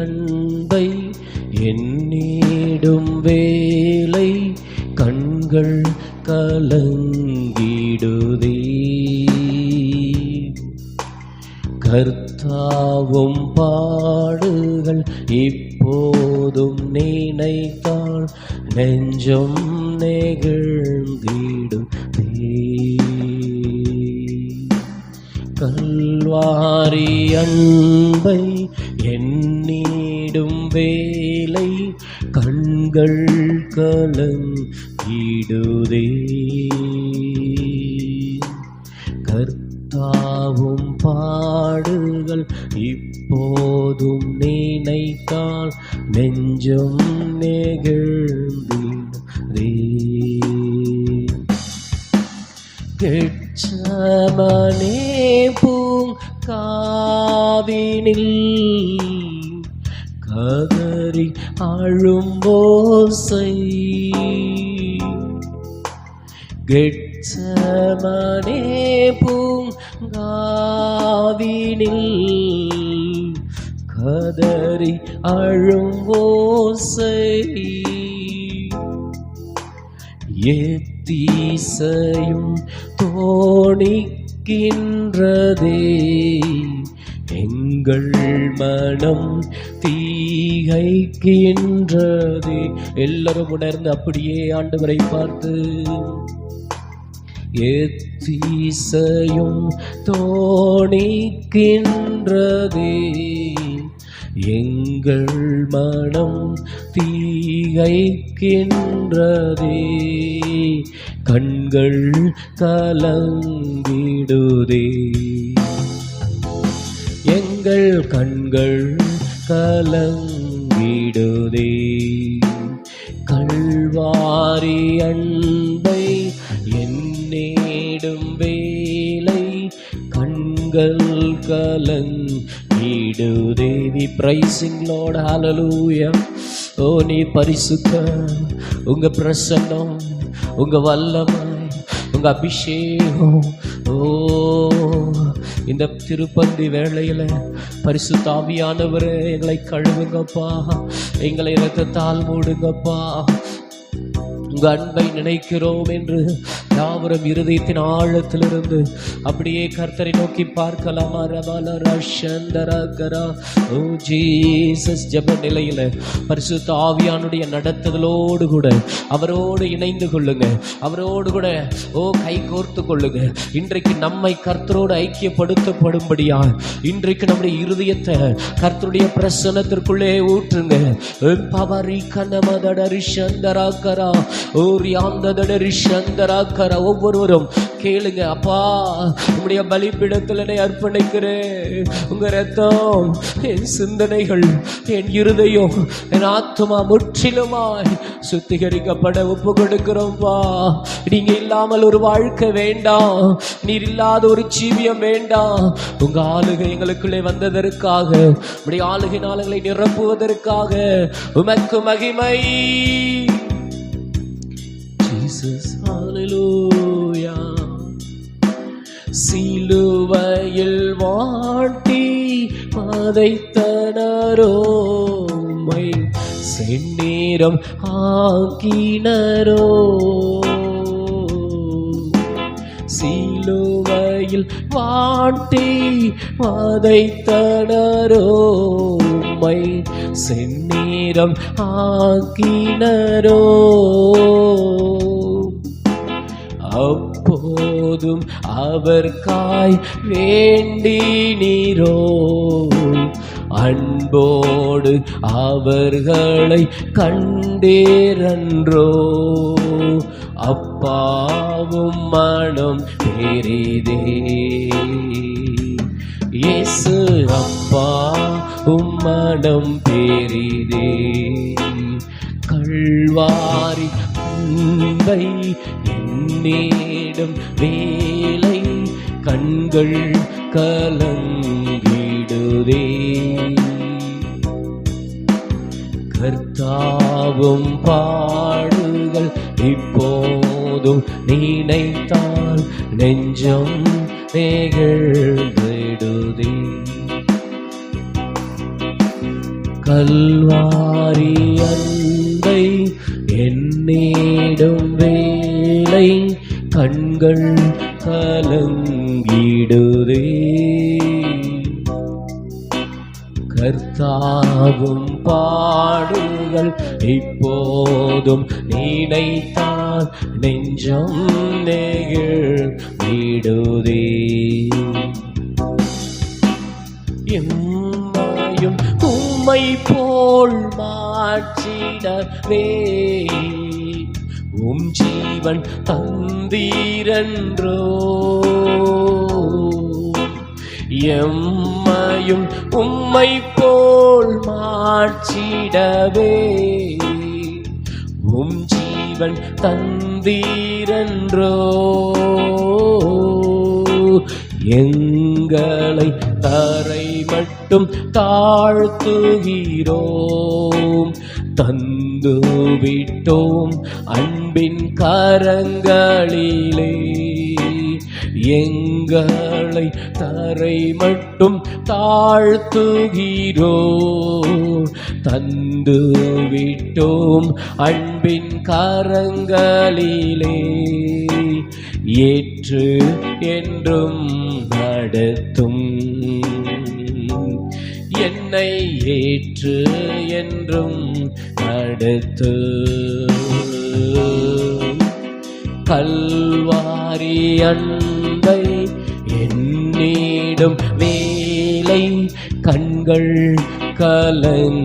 அன்பை எண்ணிடும் வேளை கண்கள் கலங்கிடுதே. கர்த்தாவும் பாடுகள் இப்போதும் நினைத்தால் நெஞ்சம் நெகிழ்ந்திடுதே. கல்வாரி அன்பை எண்ணிடும் வேளை கண்கள் கலங்கிடுதே. கர்த்தாவும் பாடுகள் இப்போதும் நினைத்தால் நெஞ்சம் நெகிழ்ந்திடுதே. கெட்சமனே பூங்காவினில் கதறி அழும் ஓசை. கெட்சமனே பூங்காவினில் கதறி அழும் ஓசை. எத்தீசையும் தோணிக்கின்றதே எங்கள் மனம் தீகைக்கின்றதே. எல்லாரும் உணர்ந்து அப்படியே ஆண்டவரை பார்த்து எத்தீசையும் தோணிக்கின்றதே எங்கள் மனம் தீகைக்கின்றதே. கண்கள் கலங்கிடுதே. எங்கள் கண்கள் கலங்கிடுதே. கல்வாரி அன்பை எண்ணிடும் வேளை கண்கள் கலங்கிடுதே. We praising Lord, hallelujah. ஓ நீ பரிசுத்த, உங்க பிரசன்னம், உங்க வல்லமை, உங்க அபிஷேகம். ஓ இந்த திருப்பந்தி வேளையில பரிசுத்த ஆவியானவரே எங்களை கழுவுங்கப்பா, எங்களை இரத்தத்தால் மூடுங்கப்பா. உங்க அன்பை நினைக்கிறோம் என்று யாவரும் இருதயத்தின் ஆழத்திலிருந்து அப்படியே கர்த்தரை நோக்கி பார்க்கலாமா? ஓ ஜீசஸ், ஜெப நிலையில பரிசுத்த ஆவியானுடைய நடத்துதலோடு கூட அவரோடு இணைந்து கொள்ளுங்க, அவரோடு கூட கை கோர்த்து கொள்ளுங்க. இன்றைக்கு நம்மை கர்த்தரோடு ஐக்கியப்படுத்தப்படும்படியா இன்றைக்கு நம்முடைய இருதயத்தை கர்த்தருடைய பிரசன்னத்திற்குள்ளே ஊற்றுங்க. ஒவ்வொருவரும் கேளுங்க. அப்பா, உங்களுடைய பலிபீடத்தில் என்னை அர்ப்பணிக்கிறேன். உங்க ரத்தம், என் சிந்தனைகள், என் இருதயம், என் ஆத்மா முற்றிலுமாய் சுத்திகரிக்கப்பட ஒப்பு கொடுக்கிறோம்பா. நீங்க இல்லாமல் ஒரு வாழ்க்கை வேண்டாம், நீர் இல்லாத ஒரு ஜீவியம் வேண்டாம். உங்க ஆளுகை எங்களுக்குள்ளே வந்ததற்காக, உங்களுடைய ஆளுகை நாளங்களை நிரப்புவதற்காக உமக்கு மகிமை. Jesus, hallelujah. சிலுவையில் வாட்டி பதைத்தனரோமை செந்நீரம் ஆக்கினரோ. சிலுவையில் வாட்டி பதைத்தனரோமை செந்நீரம் ஆக்கினரோ. அப்போதும் அவர்காய் வேண்டி நீரோ, அன்போடு அவர்களை கண்டேரன்றோ. அப்பாவும் மனம் பெரிதே இயேசு, அப்பா உம்மனம் பெரிதே. கல்வாரி அன்பை எண்ணிடும் வேளை கண்கள் கலங்கிடுதே. கர்த்தாவும் பாடுகள் இப்போதும் நினைத்தால் நெஞ்சம் நெகிழ்ந்திடுதே. கல்வாரி அன்பை எண்ணிடும் வேளை கண்கள் கலங்கிடுதே. கர்த்தாவும் பாடுகள் இப்போதும் நினைத்தால் நெஞ்சம் நெகிழ்ந்திடுதே. எம்மையும் உம்மை போல் மாற்றிடவே உம் ஜீவன் தந்தீரன்றோ. எம்மையும் உம்மை போல் மாற்றிடவே உம் ஜீவன் தந்தீரன்றோ. எங்களை தரை மட்டும் தாழ்த்துகிறோம், தந்து விட்டோம் அன்பின் கரங்களிலே. எங்களை தரை மட்டும் தாழ்த்துகிறோம், தந்து விட்டோம் அன்பின் கரங்களிலே. ஏற்று என்றும் நடத்தும் என்னை, ஏற்று என்றும் நடத்து. கல்வாரி அன்பை எண்ணிடும் வேளை கண்கள் கலங்கிடுதே.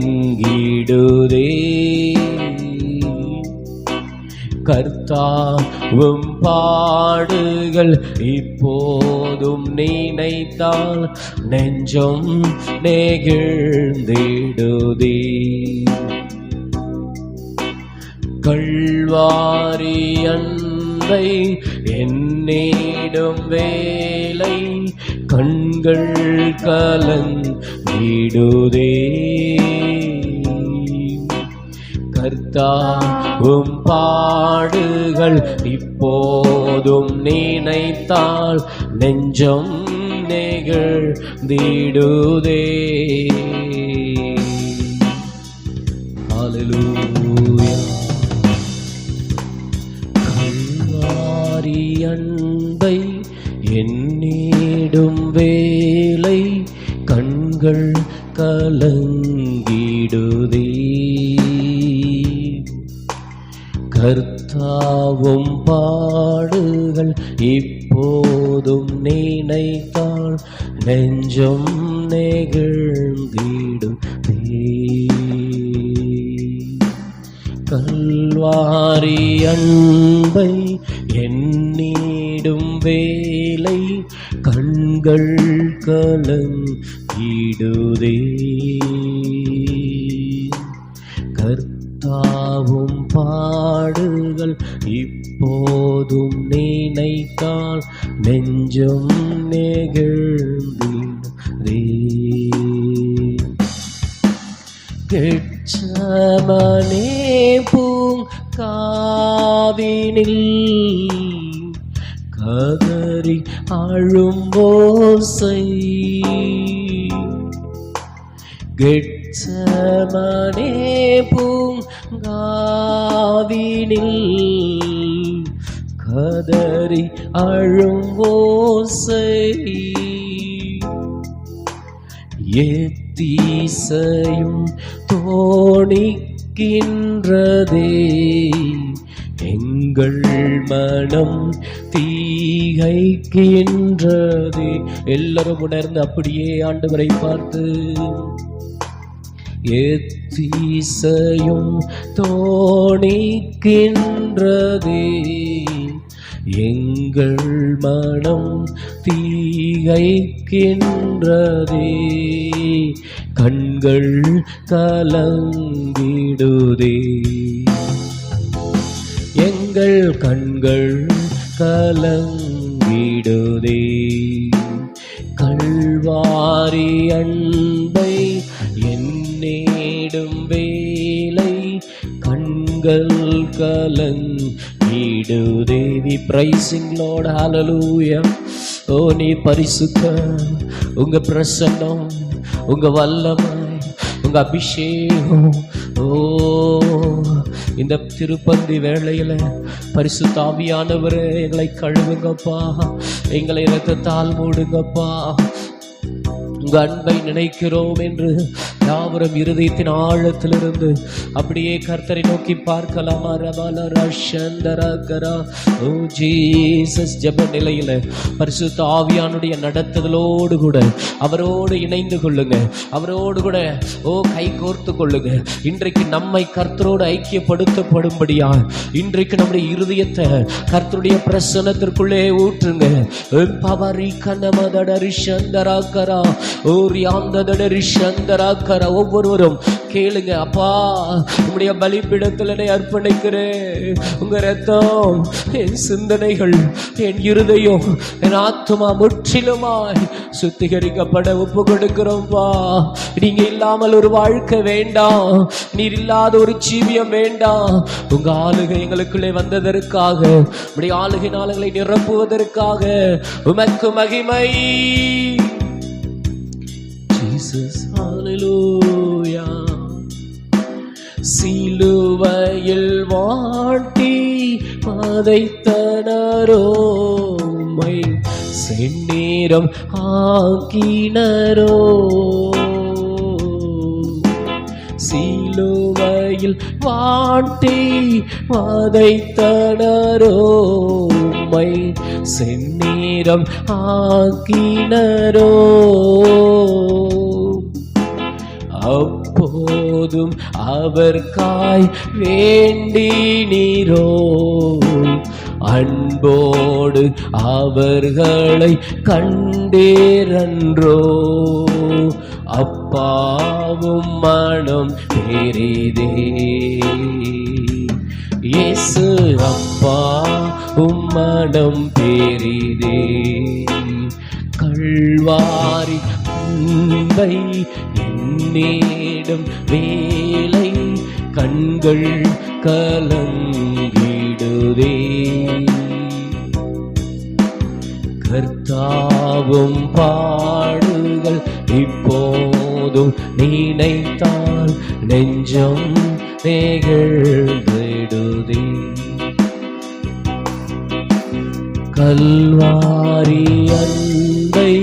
கர்த்தாவும் பாடுகள் இப்போதும் நினைத்தால் நெஞ்சம் நெகிழ்ந்திடுதே. கல்வாரி அன்பை எண்ணிடும் வேளை கண்கள் கலங்கிடுதே. கர்த்தாவும் பாடுகள் இப்போதும் நினைத்தால் நெஞ்சம் நெகிழ்ந்திடுதே. ஹல்லேலூயா. கல்வாரி அன்பை எண்ணிடும் வேளை கண்கள் கலங்கிடுதே. கர்த்தாவும் பாடுகள் இப்போதும் நினைத்தால் நெஞ்சம் நெகிழ்ந்திடுதே. கல்வாரி அன்பை எண்ணிடும் வேளை கண்கள் கலங்கிடுதே. கர்த்தாவும் பாடுகள் இப்போதும் நினைத்தால் நெஞ்சம் நெகிழ்ந்திடுதே. கெட்சமனே பூங்காவினில் கதறி அழும் ஓசை, கெட்சமனே பூங்காவினில் கதறி அழும் ஓசை, எத்தீசையும் தோணிக்கின்றதே எங்கள் மனம் தீகைக்கின்றதே. எல்லாரும் உணர்ந்து அப்படியே ஆண்டவரை பார்த்து எத்தீசையும் தோணிக்கின்றதே எங்கள் மனம் தீகைக்கின்றதே. கண்கள் கலங்கிடுதே, எங்கள் கண்கள் கலங்கிடுதே. கல்வாரி அன்பை எண்ணிடும் வேளை கண்கள் கலங்கிடுதே. We praising Lord, hallelujah. ஓ நீ பரிசுத்த, உங்க பிரசன்னம், உங்க வல்லமை, உங்க அபிஷேகம். ஓ, இந்த திருப்பந்தி வேளையில பரிசுத்த ஆவியானவரே எங்களை கழுவுங்கப்பா, எங்களை இரத்தத்தால் மூடுங்கப்பா. உங்க அன்பை நினைக்கிறோம் என்று யாவரும் இருதயத்தின் ஆழத்திலிருந்து அப்படியே கர்த்தரை நோக்கி பார்க்கலாமா? ஓ ஜீசஸ், ஜெப நிலையில பரிசுத்த ஆவியானுடைய நடத்துதலோடு கூட அவரோடு இணைந்து கொள்ளுங்க, அவரோடு கூட கை கோர்த்து கொள்ளுங்க. இன்றைக்கு நம்மை கர்த்தரோடு ஐக்கியப்படுத்தப்படும்படியா இன்றைக்கு நம்முடைய இருதயத்தை கர்த்தருடைய பிரசன்னத்திற்குள்ளே ஊற்றுங்க. ஒவ்வொருவரும் கேளுங்க. அப்பா, உம்முடைய பலிபீடத்தில் என்னை அர்ப்பணிக்கிறேன். உங்க ரத்தம், என் சிந்தனைகள், என் இருதயம், என் ஆத்துமா முற்றிலுமாய் சுத்திகரிக்கப்பட ஒப்பு கொடுக்கிறோம்பா. நீங்க இல்லாமல் ஒரு வாழ்க்கை வேண்டாம், நீர் இல்லாத ஒரு ஜீவியம் வேண்டாம். உங்க ஆளுகை எங்களுக்குள்ளே வந்ததற்காக, உம்முடைய ஆளுகை நாளங்களை நிரப்புவதற்காக உமக்கு மகிமை. Jesus, hallelujah. சிலுவையில் வாட்டி பதைத்தனரோமை செந்நீரம் ஆக்கினரோ. சிலுவையில் வாட்டி பதைத்தனரோமை செந்நீரம் ஆக்கினரோ. அப்போதும் அவர்காய் வேண்டினீரோ, அன்போடு அவர்களை கண்டீரன்றோ. அப்பாவும் மனம் பெரிதே இயேசு, அப்பா உம்மனம் பெரிதே. கல்வாரி அன்பை என்னிடம் வேலை கண்கள் கலங்கிடுதே. கர்த்தாவும் பாடுகள் இப்போதும் நினைத்தால் நெஞ்சம் நெகிழ்ந்திடுதே. கல்வாரி அன்பை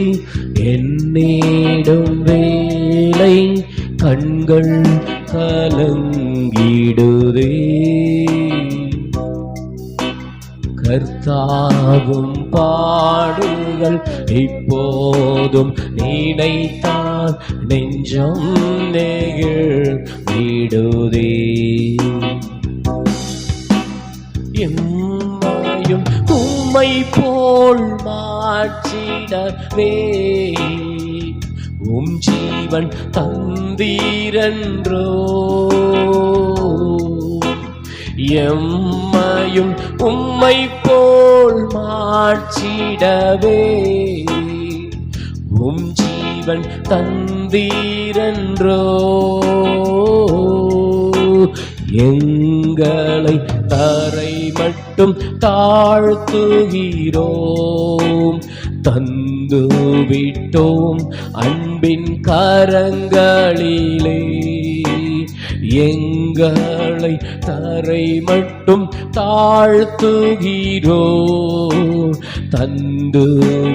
என்னிடம் வேலை கண்கள் கலங்கிடுதே. கர்த்தாவும் பாடுகள் இப்போதும் நினைத்தால் நெஞ்சம் நெகிழ்ந்திடுதே. எம்மையும் உம்மை போல் மாற்றிடவே உம் ஜீவன் தந்தீரன்றோ. எம்மையும் உம்மை போல் மாற்றிடவே உம் ஜீவன் தந்தீரன்றோ. எங்களை தரை மட்டும் தாழ்த்துகிறோம், தந்து விட்டோம் அன்பின் கரங்களிலே. எங்களை தரை மட்டும் தாழ்த்துகிறோம், தந்து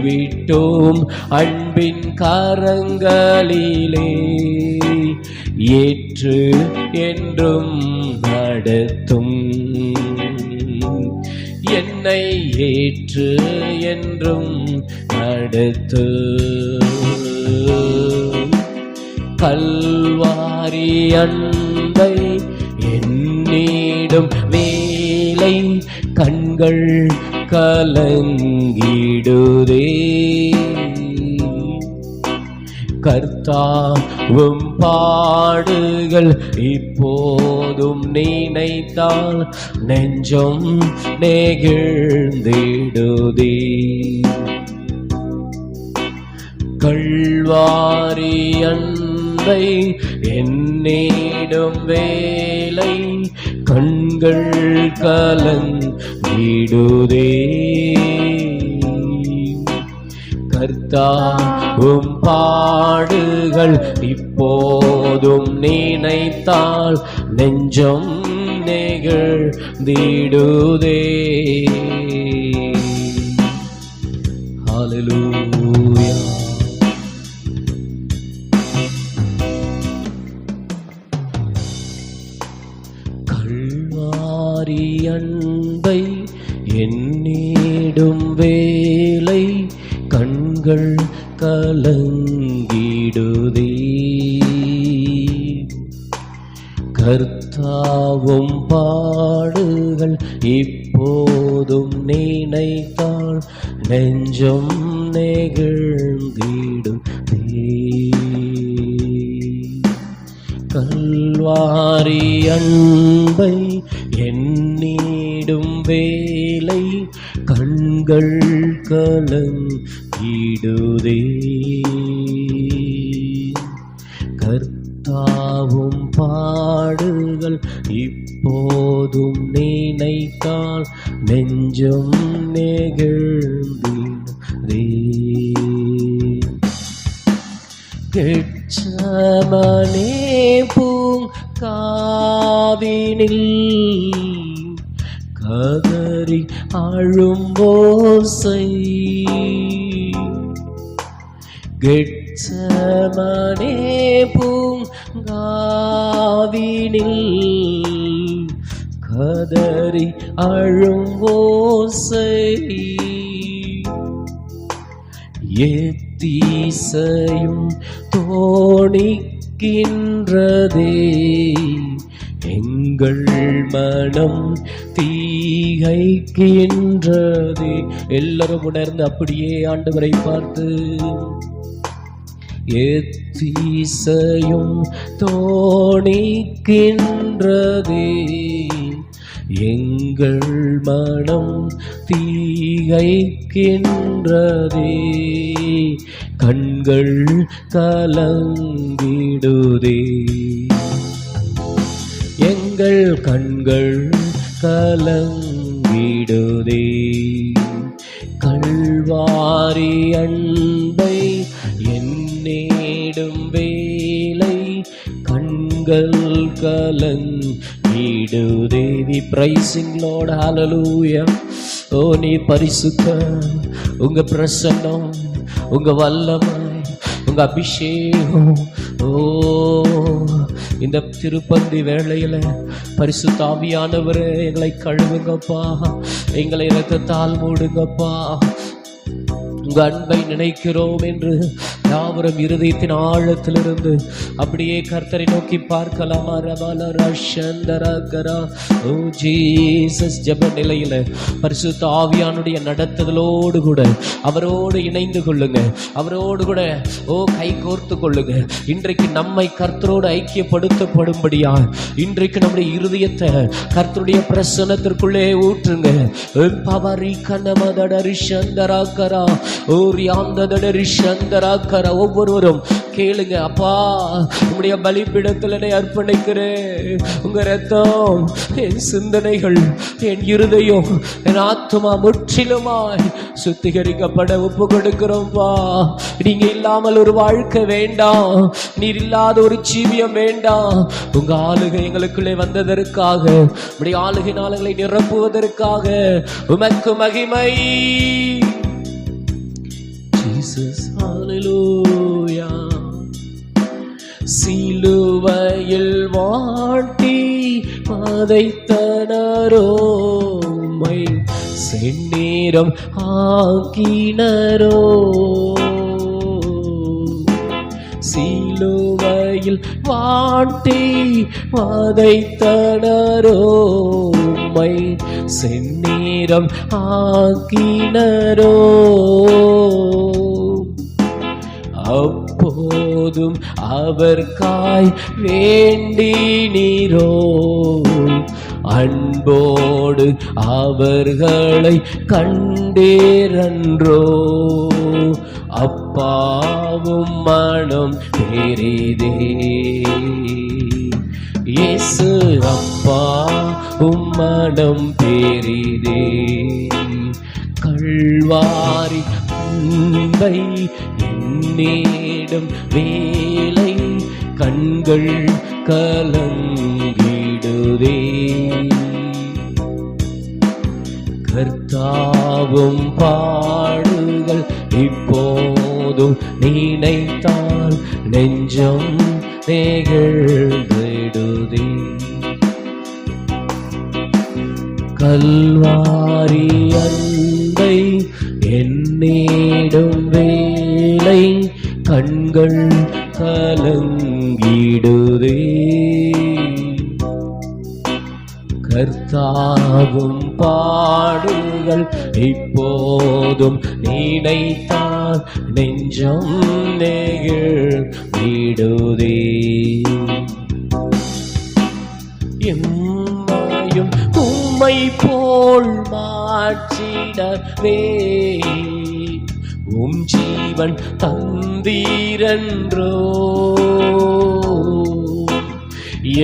விட்டோம் அன்பின் கரங்களிலே. ஏற்று என்றும் நடத்தும் என்னை, ஏற்று என்றும் நடத்து. கல்வாரி அன்பை என்னிடம் வேலை கண்கள் கலங்கிடுதே. கர்த்தாவும் பாடுகள் இப்போதும் நினைத்தால் நெஞ்சம் நெகிழ்ந்திடுதே. கல்வாரி அன்பை என்னிடம் வேலை கண்கள் கலங்கிடுதே. கர்த்தாவும் பாடுகள் இப்போதும் நினைத்தால் நெஞ்சம் நெகிழ்ந்திடுதே. ஹல்லேலூயா. கல்வாரி அன்பை எண்ணிடும் வேளை கண்கள் கலங்கிடுதே. கர்த்தாவும் பாடுகள் இப்போதும் நினைத்தால் நெஞ்சம் நெகிழ்ந்திடுதே. கல்வாரி அன்பை எண்ணிடும் வேளை கண்கள் கலங்கிடுதே. கர்த்தாவும் பாடுகள் இப்போதும் நினைத்தால் நெஞ்சம் நெகிழ்ந்திடுதே. கெட்சமனே பூங்காவினில் கதறி அழும் ஓசை. கெட்சமனே பூங்காவினில் கதறி அழும் ஓசை. எத்தீசையும் தோணிக்கின்றதே எங்கள் மனம் தீகைக்கின்றதே. எல்லாரும் உணர்ந்து அப்படியே ஆண்டவரை பார்த்து எத்தீசையும் தோணிக்கின்றதே எங்கள் மனம் தீகைக்கின்றதே. கண்கள் கலங்கிடுதே. எங்கள் கண்கள் கலங்கிடுதே. கல்வாரி அன்பை எண்ணிடும் வேளை கண்கள் கலங்கிடுதே. We praising Lord, hallelujah. ஓ நீ பரிசுத்த, உங்க பிரசன்னம், உங்க வல்லமை, உங்க அபிஷேகம். ஓ இந்த திருப்பந்தி வேளையில பரிசுத்த ஆவியானவரே எங்களை கழுவுங்கப்பா, எங்களை இரத்தத்தால் மூடுங்கப்பா. உங்க அன்பை நினைக்கிறோம் என்று யாவரும் இருதயத்தின் ஆழத்திலிருந்து அப்படியே கர்த்தரை நோக்கி பார்க்கலாமா? ஓ ஜீசஸ், ஜெப நிலையில பரிசுத்த ஆவியானுடைய நடத்துதலோடு கூட அவரோடு இணைந்து கொள்ளுங்க, அவரோடு கூட கை கோர்த்து கொள்ளுங்க. இன்றைக்கு நம்மை கர்த்தரோடு ஐக்கியப்படுத்தப்படும்படியா இன்றைக்கு நம்முடைய இருதயத்தை கர்த்தருடைய பிரசன்னத்திற்குள்ளே ஊற்றுங்க. ஒவ்வொருவரும் கேளுங்க. அப்பா, உம்முடைய பலிபீடத்தில் என்னை அர்ப்பணிக்கிறேன். உங்க ரத்தம், என் சிந்தனைகள், என் இருதயம், என் ஆத்துமா முற்றிலுமாய் சுத்திகரிக்கப்பட ஒப்பு கொடுக்கிறோம்ப்பா. நீங்க இல்லாமல் ஒரு வாழ்க்கை வேண்டாம், நீர் இல்லாத ஒரு ஜீவியம் வேண்டாம். உங்க ஆளுகை எங்களுக்குள்ளே வந்ததற்காக, உம்முடைய ஆளுகை நாளங்களை நிரப்புவதற்காக உமக்கு மகிமை. Jesus, hallelujah. சிலுவையில் வாட்டி பதைத்தனரோமை செந்நீரம் ஆக்கினரோ. சிலுவையில் வாட்டி பதைத்தனரோமை செந்நீரம் ஆக்கினரோ. அப்போதும் அவர்காய் வேண்டினீரோ, அன்போடு அவர்களை கண்டீரன்றோ. அப்பாவும் மனம் பெரிதே இயேசு, அப்பா உம்மனம் பெரிதே. கல்வாரி அன்பை எண்ணிடும் வேளை கண்கள் கலங்கிடுதே. கர்த்தாவும் பாடுகள் இப்போதும் நினைத்தால் நெஞ்சம் நெகிழ்ந்திடுதே. கல்வாரி அன்பை எண்ணிடும் வேளை கண்கள் கலங்கிடுதே. கர்த்தாவும் பாடுகள் இப்போதும் நினைத்தால் நெஞ்சம் நெகிழ்ந்திடுதே. எம்மையும் உம்மை போல் மாற்றிடவே உம் ஜீவன் தந்தீரன்றோ.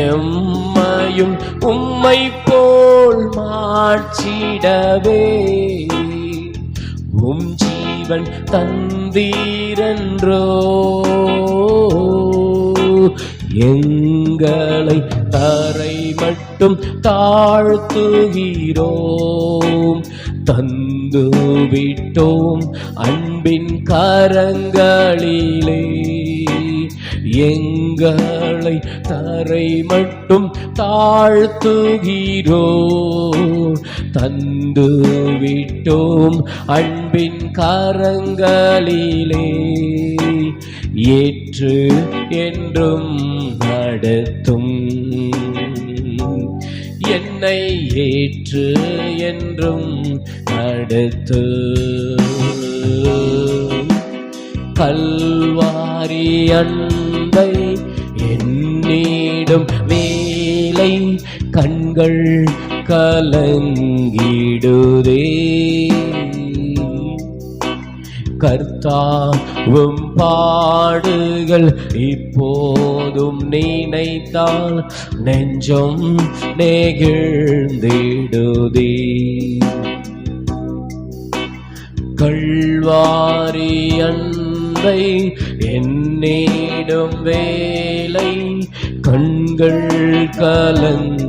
எம்மையும் உம்மை போல் மாற்றிடவே உம் ஜீவன் தந்தீரன்றோ. எங்களை தரை மட்டும் தாழ்த்துகிறோம், தந்து விட்டோம் அன்பின் கரங்களிலே. எங்களை தரை மட்டும் தாழ்த்துகிறோம், தந்து விட்டோம் அன்பின் கரங்களிலே. ஏற்று என்றும் நடத்தும் என்னை, ஏற்று என்றும் நடத்து. கல்வாரி அன்பை எண்ணிடும் வேளை கண்கள் கலங்கிடுதே. கர்த்தாவும் பாடுகள் இப்போதும் நினைத்தால் நெஞ்சம் நெகிழ்ந்திடுதே. கல்வாரி அன்பை எண்ணிடும் வேளை கண்கள் கலங்கிடுதே.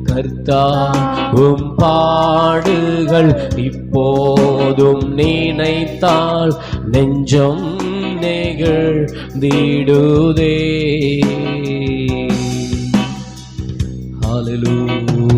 கர்த்தாவும் பாடுகள் இப்போதும் நினைத்தால் நெஞ்சம் நெகிழ்ந்திடுதே. ஹல்லேலூயா.